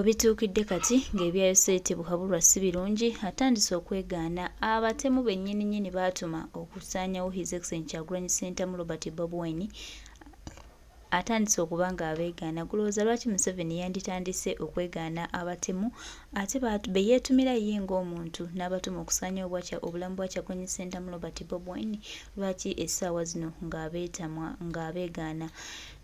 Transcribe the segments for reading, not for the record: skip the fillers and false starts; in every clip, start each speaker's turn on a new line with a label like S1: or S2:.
S1: Webituukidde kati ng'ebyayise buhabulwa si birungi atandise okwegaana abatemu bennyini baatuma okusaanyawo His Excellency Kyagulanyi Ssentamu Robert Bobi Wine atandise okuba ng'abeegaana. Gulowooza lwaki Museveni yanditandise okwegaana abatemu ate be yeetumira ye ng'omuntu n'abatuma okusaanyawo obulamu bwa Kyagulanyi Ssentamu Robert Bobi Wine, lwaki essaawa zino ng'abeegaana?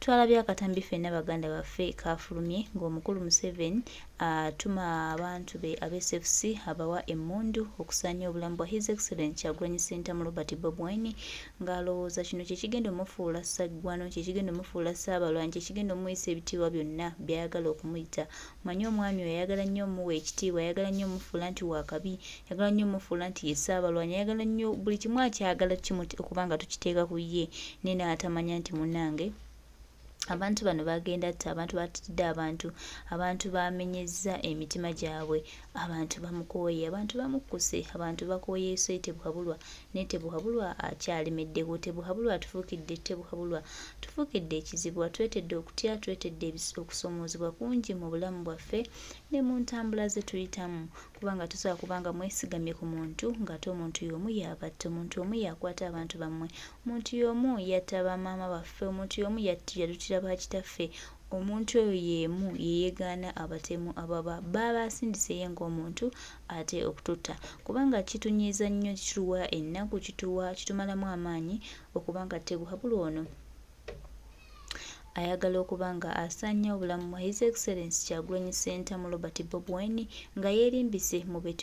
S1: Twalabye akatambi ffenna baganda baffe kaafulumye ng'omukulu Museveni atuma abantu be ab'SFC abawa emmundu okusaanya obulamu bwa His Excellency Kyagulanyi Ssentamu Robert Bobi Wine, ng'alowooza kino kye kigenda omufuula ssaggwano, kye kigenda omufuula Saabalwanyi, kye kigenda omuyisa ebitiibwa byonna by'ayagala okumuyita. Manyi omwami oyo ayagala nnyo omuwa ekitiibwa, ayagala nnyo omufuula nti waakabi, ayagala nnyo omufuula nti ye Saabalwanyi, ayagala nnyo buli kimu akyagala okuba nga tukiteeka ku ye, naye n'atamanya nti munnange abantu bano bagenda tta, abantu batidde abantu bamenyezza emitima gyabwe, abantu bamukooye, abantu bamukkuse, abantu bakooye Tebuhabulwa, ne Tebuhabulwa akyalemeddewo. Tebuhabulwa atufuukidde, Tebuhabulwa tufuukidde ekizibu, twetedde okutya, twetedde okusomoozebwa kungi mu bulamu bwaffe ne mu ntambula ze tuyitamu, kubanga tusobola kubanga mwesigamye ku muntu ng'ate omuntu y'omu y'abatta, omuntu omu yakwata abantu bammwe, omuntu y'omu yatta bamaama baffe, omuntu y'omu yalutira bakitaffe, omuntu oyo y'emu yeyeegaana abatemu ababa baabasindise ye ng'omuntu ate okututta, kubanga kitunyiiza nnyo, kituwa ennaku, kitumalamu amaanyi okubanga Tebuhabulwa ono ayagala okuba nga asaanya obulamu bwa His Excellency Kyagulanyi Ssentamu Robert Bobi Wine nga yeerimbise mu be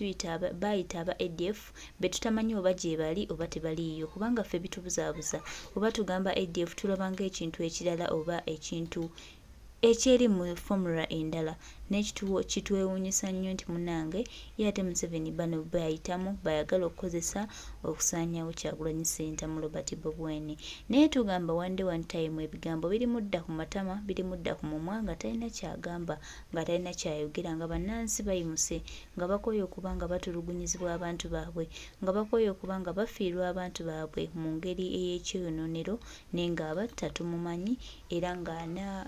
S1: bayita aba ADF be tutamanyi oba gye bali oba tebaliiyo, kubanga ffe bitubuzaabuza. Oba tugamba ADF tulaba ng'ekintu ekirala oba ekintu ekyeri mu formula endala, n'ekituwo kitwewuunyisa nnyo nti munnange ye ate Museveni bano bayitamu bayagala okukozesa okusaanyawo Kyagulanyi Ssentamu Robert Bobi Wine. Naye tugamba one day one time ebigambo birimudda ku matama, birimudda ku mumwa nga talina kyagamba, nga talina kyayogera, nga bannansi bayimuse, nga bakooye okuba nga batulugunyizibwa abantu baabwe, nga bakooye okuba nga bafiirwa abantu baabwe mu ngeri ey'ekyonoonero, naye ng'abatta tumumanyi era nga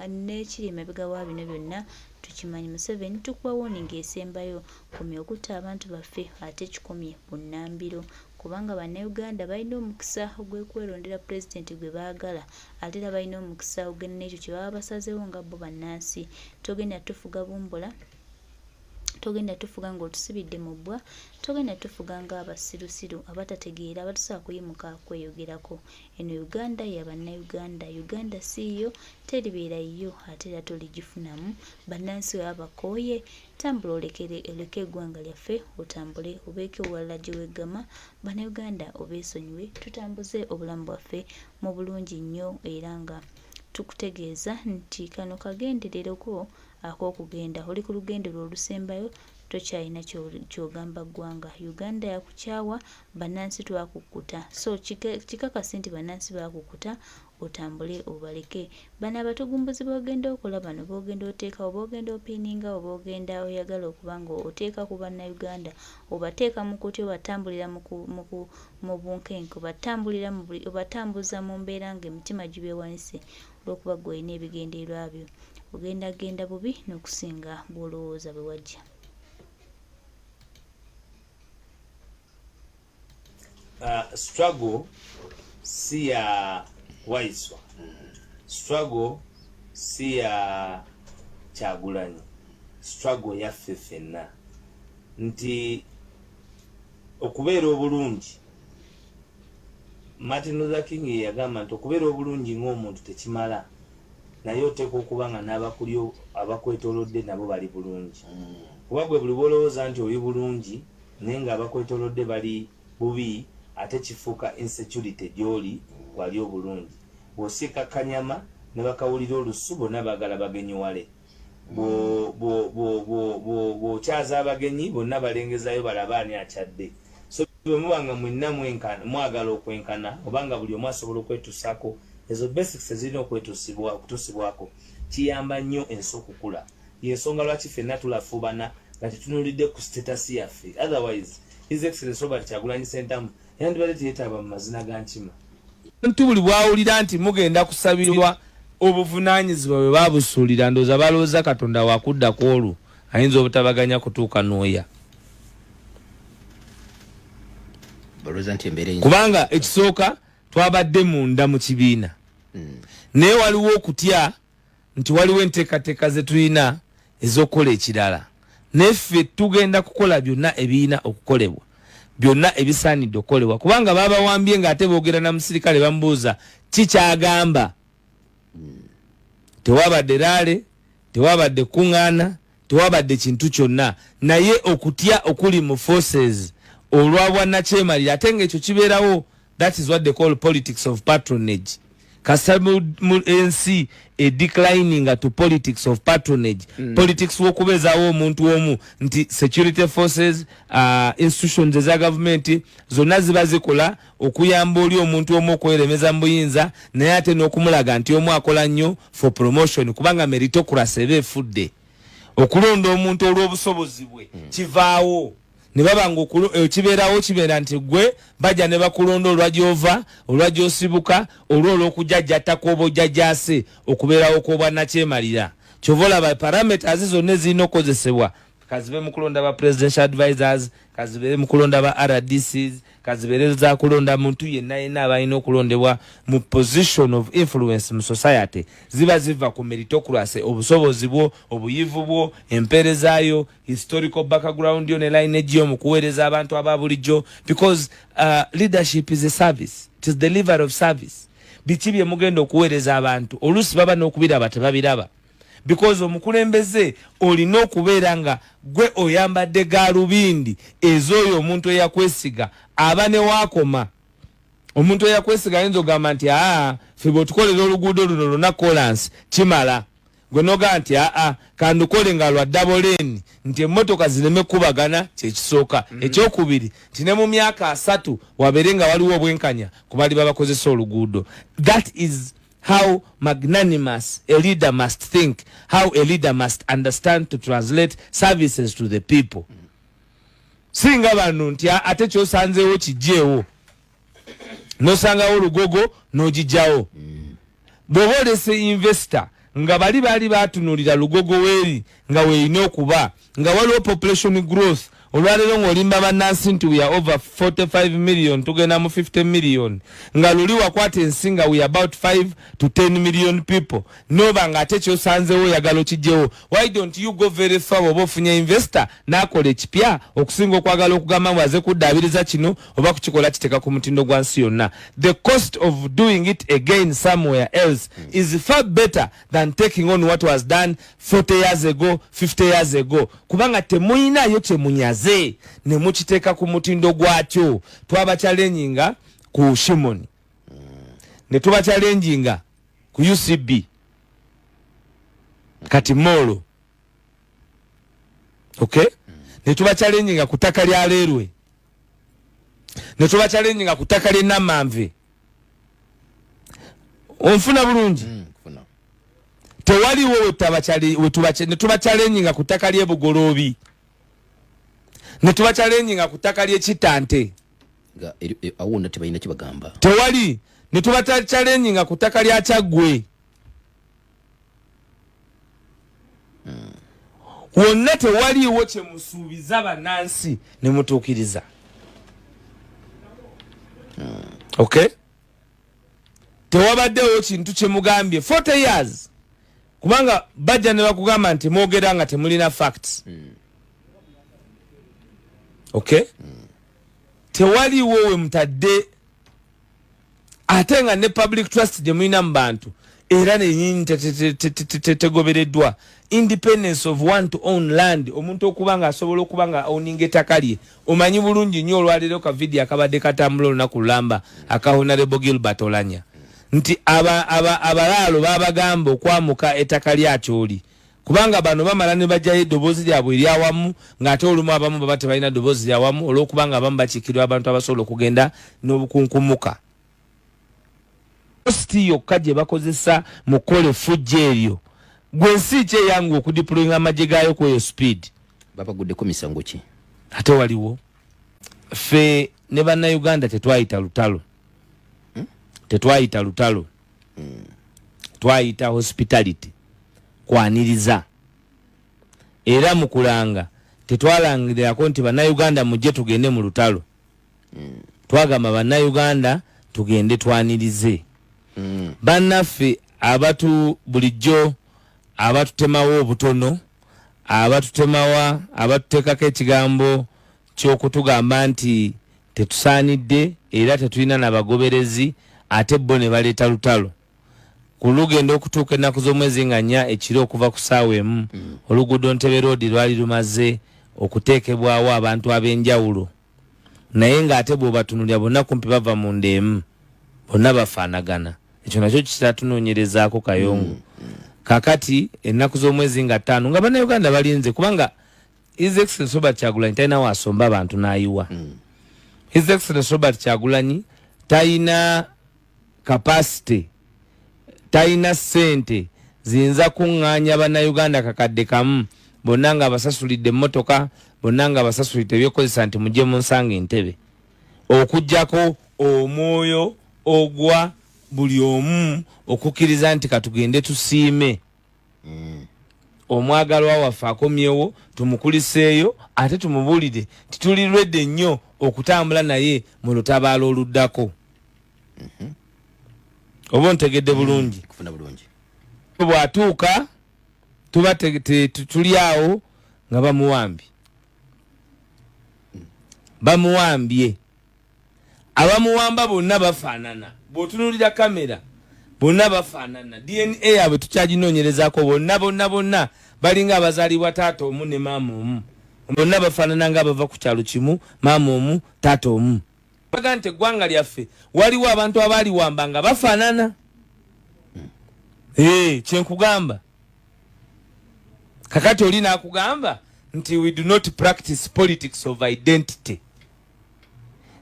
S1: n'ekiri emabega wa bino byonna tukimanyi. Museveni tukuba warning esembayo, komya okutta abantu baffe ate kikomye bunnambiro, kubanga bannayuganda balina omukisa ogw'okwerondera pulezidenti gwe baagala, ate era balina omukisa ogenda n'ekyo kye baba basazeewo nga bo bannansi. Togenda tufuga bumbola, togenda tufuga ng'otusibidde mu bbwa, togenda tufuga ng'abasirusiru abatategeera abatasobola kuyimuka kweyogerako. Eno Uganda y'abannayuganda, Uganda siiyo, teribeera yiyo ate era toligifunamu. Bannansi baba bakooye, tambula oleke eggwanga lyaffe otambule obeeko ewalala gye weggama. Bannayuganda obeesonyiwe, tutambuze obulamu bwaffe mu bulungi nnyo era nga tukutegeeza nti kano kagenderereko ak'okugenda. Oli ku lugendo lwo olusembayo, tokyalina ky'ogamba ggwanga. Uganda yakukyawa, bannansi twakukkuta, so kikakasi nti bannansi baakukkuta, otambule obaleke. Bano abatugumbuzi b'ogenda okola bano b'ogenda oteekawo, b'ogenda opiininga, b'ogenda oyagala okuba nga oteeka ku bannayuganda, obateeka mu kutya, obatambulira mu bunkenke, obatambuza mu mbeera ng'emitima gibeewanise, olw'okuba ggwe olina ebigendererwa byo. Ogenda bubi n'okusinga bw'olowooza bwe wajja.
S2: Struggle si ya Waiswa, struggle si ya Kyagulanyi, struggle yaffe ffenna, nti okubeera obulungi. Martin Luther King yagamba nti okubeera obulungi ng'omuntu tekimala, naye oteeka okuba nga n'abakulyo abakwetoolodde nabo bali bulungi. Kuba gwe buli bw'olowooza nti oli bulungi naye ng'abakwetoolodde bali bubi, ate kifuuka insecurity gy'oli wali obulungi. Bw'osiika kanyama ne bakawulira olusu bonna baagala bagenyi wale, bw'okyaza abagenyi bonna balengezaayo balaba ani akyadde. So bwe muba nga mwenna mwagala okwenkana obanga buli omu asobola okwetusaako, ezo basics ezirina okutusibwako, kiyamba nnyo ensi okukula. Y'ensonga lwaki ffenna tulafuubana nga tetunulidde ku status yaffe. Otherwise His Excellency Robert Kyagulanyi Ssentamu yandibadde teyeetaba mu mazina ga nkima. Ntu buli bwawulira nti mugenda kusabirwa obuvunaanyizibwa bwe babusuulira, ndowooza balowooza Katonda wakudda ku olwo ayinza obutabaganya kutuuka nooya kubanga ekisooka twabadde munda mu kibiina naye waliwo okutya nti waliwo enteekateeka ze tulina ez'okukola ekirala neffe tugenda kukola byonna ebiina okukolebwa byonna ebisaanidde okukolebwa kubanga babawambye ng'ate boogera na musirikale bamubuuza kikyagamba tewabadde laale tewabadde kuŋŋaana tewabadde kintu kyonna naye okutya okuli mu forces olwa bwannakyemalira ate ng'ekyo kibeerawo. That is what they call politics of patronage. Kasa mu ensi declining to politics of patronage. Politics w'okubeezaawo omuntu omu nti security forces institutions eza government zonna ziba zikola okuyamba oli omuntu omu okweremeza mu buyinza naye ate n'okumulaga nti omu akola nnyo for promotion kubanga meritocracy eba efudde. Okulonda omuntu olw'obusobozi bwe kivaawo ne baba kibeerawo kibeera nti gwe bajja ne bakulonda olwajova olwajosibuka olw'okujjajjatako obujjajjase okubeerawo kw'obwannakyemalira kyova olaba parameters zonna zirina okukozesebwa kazibe mu kulonda ba presidential advisors kazibe mu kulonda ba RDCs kazibeere za kulonda muntu yenna abalina okulondebwa mu position of influence mu society ziba ziva ku meritocracy obusobozi bwo obuyivu bwo empeerezaayo historical background yo ne lineage yo mu kuweereza abantu ababulijjo because leadership is a service. It is the delivery of service. Biki bye mugenda okuweereza abantu oluusi baba n'okubiraba tebabiraba because omukulembeze olina okubeera nga gwe oyambadde gaalubindi ez'oyo omuntu eyakwesiga aba ne waakoma. Omuntu eyakwesiga ayinza ogamba nti ffe bw'otukolera oluguudo luno luna kolansi kimala gwe noga nti kandukole nga lwa daboleni nti emmotoka zireme kubagana kyekisooka. Ekyokubiri nti ne mu myaka 3 wabeere nga waliwo obwenkanya ku bali babakozesa oluguudo. That is how magnanimous a leader must think, how a leader must understand to translate services to the people. Singa bano nti ate kyosanzeewo kijjeewo nosangawo olugogo n'ogijjawo. Bw'oba olese investor nga baali baatunulira lugogo weeri nga weeyina okuba nga waliwo population growth olwaleero ng'olimba bannansi nti we are over 45 million tugenda mu 50 million nga luli wakwata ensi nga we are about 5 to 10 million people noba nga ate kyosanzeewo oyagala okijjewo. Why don't you go very far oba ofunye investor n'akola ekipya okusinga okwagala okugamba ngu aze kuddaabiriza kino oba kukikola kiteeka ku mutindo gwa nsi yonna. The cost of doing it again somewhere else is far better than taking on what was done 40 years ago 50 years ago kubanga temuyinayo kyemunyaze ne mukiteeka ku mutindo gwakyo. Twabachallenginga ku Shimoni ne tubachallenginga ku UCB kati Molo okay ne tubachallenginga ku ttaka lya Leerwe ne tubachallenginga ku ttaka lye Namanve. Onfuna bulungi tewaliwo ne tubachallenginga ku ttaka lye Bugoloobi ne tubachallenginga ku ttaka lye Kitante
S3: awonna tebalina kibagamba
S2: tewali ne tubachallenginga ku ttaka lya Kyaggwe wonna tewaliwo kye musuubiza bannansi ne mutuukiriza. Okay tewabaddewo kintu kye mugambye 40 years kubanga bajja ne bakugamba nti mwogera nga temulina facts. Okay tewaliwo we mutadde ate nga ne public trust gye mulina mu bantu era nenyinyi tegobereddwa. Independence of one to own land omuntu okuba nga asobola okuba nga owninga ettaka lye omanyi bulungi nnyo olwaleero ka vidiyo akabadde katambula olunaku lulamba aka Honorable Gilbert Olanya nti abalaalo babagamba okwamuka ettaka lyakyoli kubanga bano bamala ne bajjayo eddoboozi lyabwe eryawamu ng'ate olumu abamu baba tebalina ddoboozi lyawamu olw'okubanga abamu bakiikirwa abantu abasobola okugenda n'obukunkumuka. Posti yokka gye bakozesa mu kukola effujjo eryo gwe nsi ki eyangu okudiployinga amagye gaayo ku eyo speed
S3: babaguddeko misango ki
S2: ate waliwo. Ffe ne bannayuganda tetwayita lutalo tetwayita lutalo twayita hospitality kwaniriza era mu kulanga tetwalangirirako nti bannayuganda mujje tugende mu lutalo. Twagamba bannayuganda tugende twanirize. Bannaffe abatu bulijjo abatutemawo obutono, abatutemawa, abatuteekako ekigambo ky'okutugamba nti tetusaanidde era tetulina nabagoberezi, ate bo ne baleeta lutalo. Ku lugendo okutuuka ennaku z'omwezi nga 4 ekiro okuva ku ssaawa emu, oluguudo Ntebe Road lwali lumaze okuteekebwawo abantu ab'enjawulo, naye ng'ate bw'obatunulira bonna kumpi bava mu ndeemu, bonna bafaanagana. Ekyo nakyo kitatunoonyerezaako kayongo. Kakati ennaku z'omwezi nga 5 nga bannayuganda balinze, kubanga His Excellency Robert Kyagulanyi talina waasomba abantu n'ayiwa. His Excellency Robert Kyagulanyi talina capacity, talina ssente ziyinza kuŋŋaanya bannayuganda kakadde kamu, bonna nga basasulidde emmotoka, bonna nga basasulidde ebyokozesa nti mujje mu nsanga Entebbe, okuggyako omwoyo ogwa buli omu okukkiriza nti katugende tusiime omwagalwa waffe akomyewo, tumukuliseeyo ate tumubuulire titulirwedde nnyo okutambula naye mu lutabaalo oluddako. Oba ntegedde bulungi?
S3: Kufuna bulungi.
S2: Bw'atuuka tuba tuli awo nga bamuwambye. Bamuwambye. Abamuwamba bonna bafaanana. Bw'otunuulira kamera bonna bafaanana. DNA yaabwe tukyaginoonyerezaako, bonna balinga abazaalibwa taata omu ne maama omu. Bonna bafaanana nga abava ku kyalo kimu, maama omu taata omu. Baga nti eggwanga lyaffe waliwo abantu abaaliwamba nga bafaanana. Kyenkugamba. Kakati oli n'akugamba nti we do not practice politics of identity.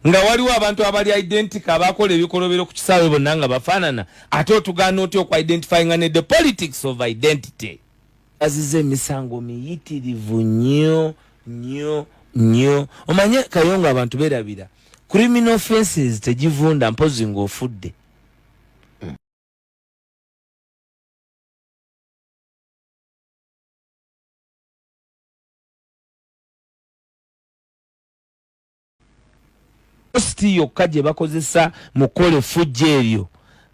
S2: Nga waliwo abantu abali identity abakola ebikolobero ku kisaawe bonna nga bafaanana, ate otugaana otya okwa-identifyinga ne the politics of identity. Azize emisango miyitirivu nnyo. Omanye kayongo abantu berabira. Criminal offenses tegivunda mpozi ng'ofudde. Posti yokka gye bakozesa mu kkola effujjo eryo,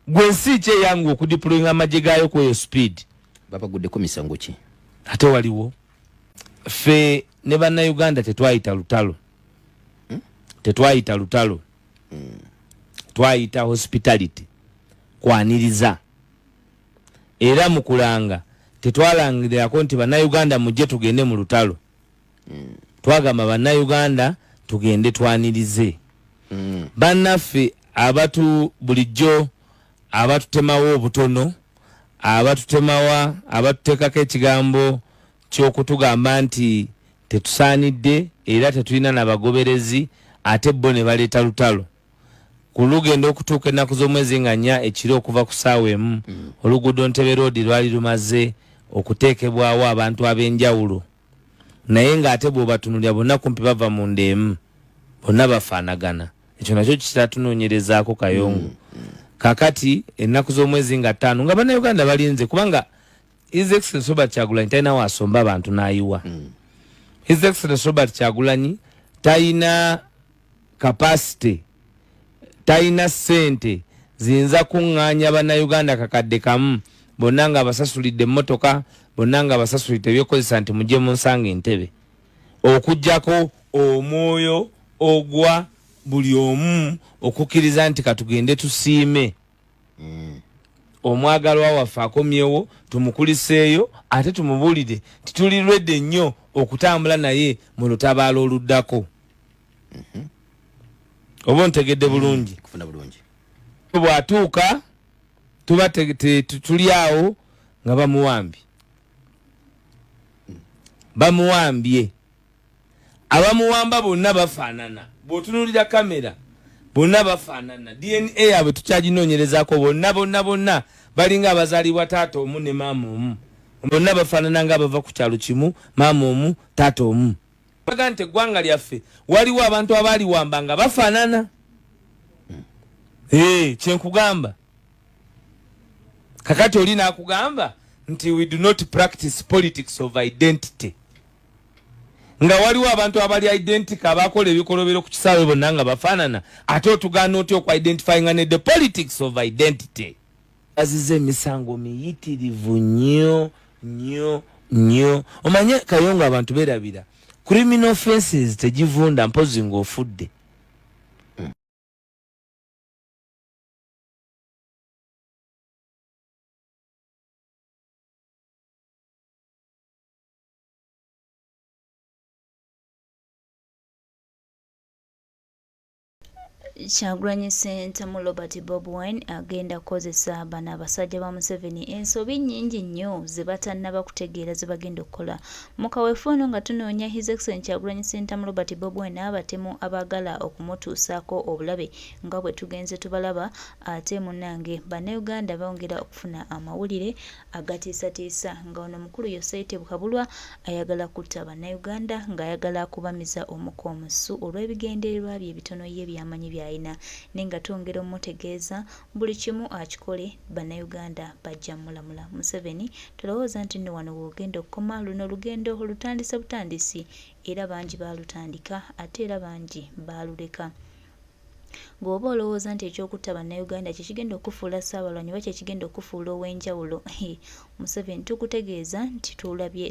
S2: gwe nsi ki eyangu okudiployinga amagye gaayo ku eyo speed?
S3: Babaguddeko misango ki?
S2: Ate waliwo ffe ne bannayuganda tetwayita lutalo. Tetwayita lutalo. Twayita hospitality, kwaniriza. Era mu kulanga tetwalangirirako nti bannayuganda mujje tugende mu lutalo. Twagamba bannayuganda tugende twanirize. Bannaffe abatu bulijjo abatutemawo obutono, abatutemawa, abatuteekako ekigambo ky'okutugamba nti tetusaanidde era tetulina nabagoberezi, ate bo ne baleeta lutalo. Ku lugendo okutuuka ennaku z'omwezi nga 4 ekiro okuva ku ssaawa emu, oluguudo Ntebe Road lwali lumaze okuteekebwawo abantu ab'enjawulo, naye ng'ate bw'obatunulira bonna kumpi bava mu ndeemu, bonna bafaanagana. Ekyo nakyo kitatunoonyerezaako kayongo. Kakati ennaku z'omwezi nga 5 nga bannayuganda balinze, kubanga His Excellency Robert Kyagulanyi talina waasomba abantu n'ayiwa. His Excellency Robert Kyagulanyi talina capacity, talina ssente ziyinza kuŋŋaanya bannayuganda kakadde kamu, bonna nga basasulidde emmotoka, bonna nga basasulidde ebyokozesa nti mujje mu nsanga Entebbe, okuggyako omwoyo ogwa buli omu okukkiriza nti katugende tusiime omwagalwa waffe akomyewo, tumukuliseeyo ate tumubuulire titulirwedde nnyo okutambula naye mu lutabaalo oluddako. Oba ntegedde bulungi?
S3: Kufuna bulungi.
S2: Bw'atuuka tuba tuli awo nga bamuwambye. Bamuwambye. Abamuwamba bonna bafaanana. Bw'otunuulira kamera bonna bafaanana. DNA yaabwe tukyaginoonyerezaako, bonna balinga abazaalibwa taata omu ne maama omu. Bonna bafaanana nga abava ku kyalo kimu, maama omu taata omu. Baga nti eggwanga lyaffe waliwo abantu abaaliwamba nga bafaanana. Kyenkugamba. Kakati oli n'akugamba nti we do not practice politics of identity. nga waliwo abantu abali identical abakola ebikolobero ku kisaawe bonna nga bafaanana ate otugaana otya okwidentifyinga ne the politics of identity. Azize emisango miyitirivu nnyo nnyo nnyo. Omanye Kayongo abantu berabira criminal offenses tegivunda mpozi ng'ofudde.
S1: Kyagulanyi Center mu Robert Bobi Wine agenda kukozesa bano abasajja ba Museveni ensobi nnyingi nnyo ze batannaba kutegeera ze bagenda okukola. Mu kaweefoono nga tunoonya His Excellency Kyagulanyi Center mu Robert Bobi Wine n'abatemu abaagala okumutuusaako obulabe nga bwe tugenze tubalaba, ate munnange Bannayuganda bongera okufuna amawulire agatiisatiisa nga ono mukulu Yosaite Bukabulwa ayagala kutta Bannayuganda ng'ayagala kubamiza omuko omusu olw'ebigendererwa bye bitono ye by'amanyi by'alina, nenga twongera omutegeeza buli kimu akikole Bannayuganda bajja mulamula. Museveni tulowooza nti nno wano w'ogenda okukoma, luno lugendo olutandise butandisi era bangi baalutandika ate era bangi baaluleka. Bw'oba olowooza nti ekyokutta Bannayuganda kye kigenda okufuula Ssaabalwanyi oba kye kigenda okufuula ow'enjawulo, Museveni tukutegeeza nti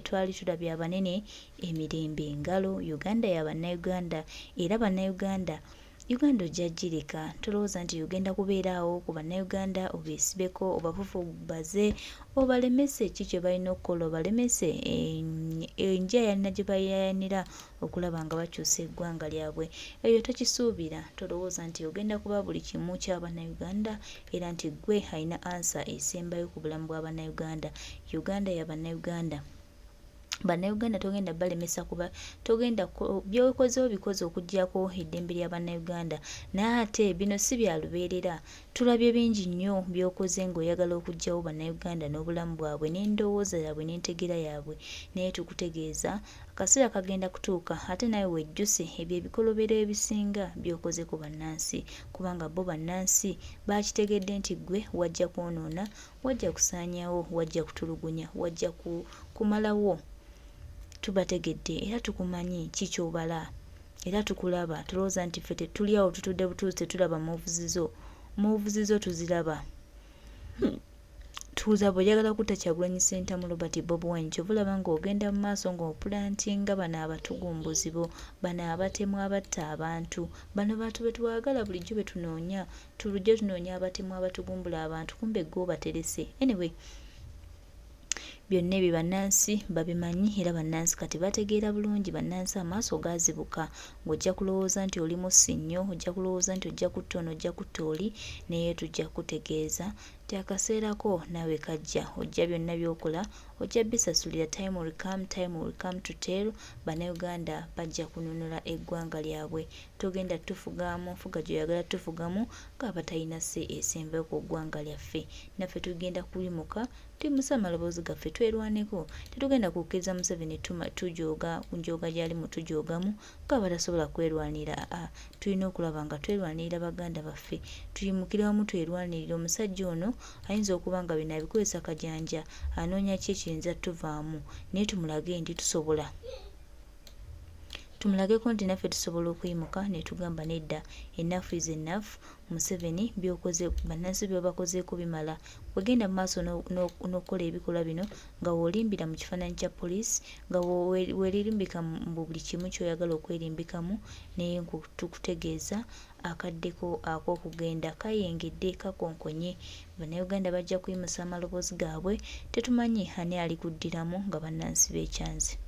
S1: twali tulabye abanene emirembe engalo. Uganda ya Bannayuganda era Bannayuganda Uganda ojja gireka. Tulowooza nti ogenda kubeeraawo ku Bannayuganda obeesibeko, obafufubaze, obalemese ki kye balina okukola, obalemese enjayana gye bayayanira okulaba nga bakyusa eggwanga lyabwe. Ebyo tokisuubira. Tolowooza nti ogenda kuba buli kimu kya Bannayuganda era nti ggwe alina ansa esembayo ku bulamu bwa Bannayuganda. Uganda ya Bannayuganda. Bannayuganda togenda balemesa kuba togenda byokozeho bikoze okuggyako eddembe lya Bannayuganda, naye ate bino si bya lubeerera. Tulabye bingi nnyo by'okoze ng'oyagala okuggyawo Bannayuganda n'obulamu bwabwe n'endowooza yaabwe n'entegeera yaabwe, naye tukutegeeza akaseera kagenda kutuuka ate nawe wejjuse ebyo ebikolobero ebisinga by'okoze ku bannansi, kubanga bo bannansi baakitegedde nti ggwe wajja kwonoona, wajja kusaanyaawo, wajja kutulugunya, wajja kumalawo. Tubategedde era tukumanyi kikyobala era tukulaba. Tulowooza nti ffe tetuli awo tutudde butuuzi tetulaba muvuzizo tuziraba. Tuuza bw'oyagala kutta Kyagulanyi Center mu Robert Bobi Wine kyova olaba ng'ogenda mu maaso ng'opulantinga bano abatugumbuzi bo, bano abatemu abatta abantu, bano bantu be twagala bulijjo be tunoonya. Tulujja tunoonya abatemu abatugumbula abantu kumbe ggwe obaterese. Anyway, byonna ebyo bannansi babimanyi era bannansi kati bategeera bulungi. Bannansi amaaso gaazibuka ng'ojja kulowooza nti oli mussi nnyo, ojja kulowooza nti ojja kutta ono, ojja kutta oli, naye tujja kutegeeza nti akaseera ko naawe kajja. Ojja byonna by'okola ojja bisasulira. Time will come to tell. Bannayuganda bajja kununula eggwanga lyabwe. Togenda tufugamu nfuga gy'oyagala tufugamu ng'abatalina se esembayo ku ggwanga lyaffe. Naffe tugenda kuyimuka tuyimusa amaloboozi gaffe twerwaneko. Tetugenda kukkiriza Museveni tujooga ku njooga gy'ali mu tujoogamu ng'abatasobola kwerwanira. Tulina okulaba nga twerwanirira baganda baffe, tuyimukira wamu twerwanirira. Omusajja ono ayinza okuba nga bino abikozesa kajanja, anoonya ki ekiyinza tuvaamu, naye tumulage nti tusobola. Tumulageko nti naffe tusobola okuyimuka ne tugamba nedda, enough is enough. Museveni by'okoze bannansi by'obakozeeko bimala. Wegenda mu maaso n'okukola ebikolwa bino nga w'olimbira mu kifaananyi kya poliisi, nga weeririmbika mu buli kimu ky'oyagala okwerimbikamu, naye tukutegeeza akaddeko ak'okugenda kayengedde kakonkonye. Bannayuganda bajja kuyimusa amaloboozi gaabwe, tetumanyi ani ali kuddiramu nga bannansi beekyanze.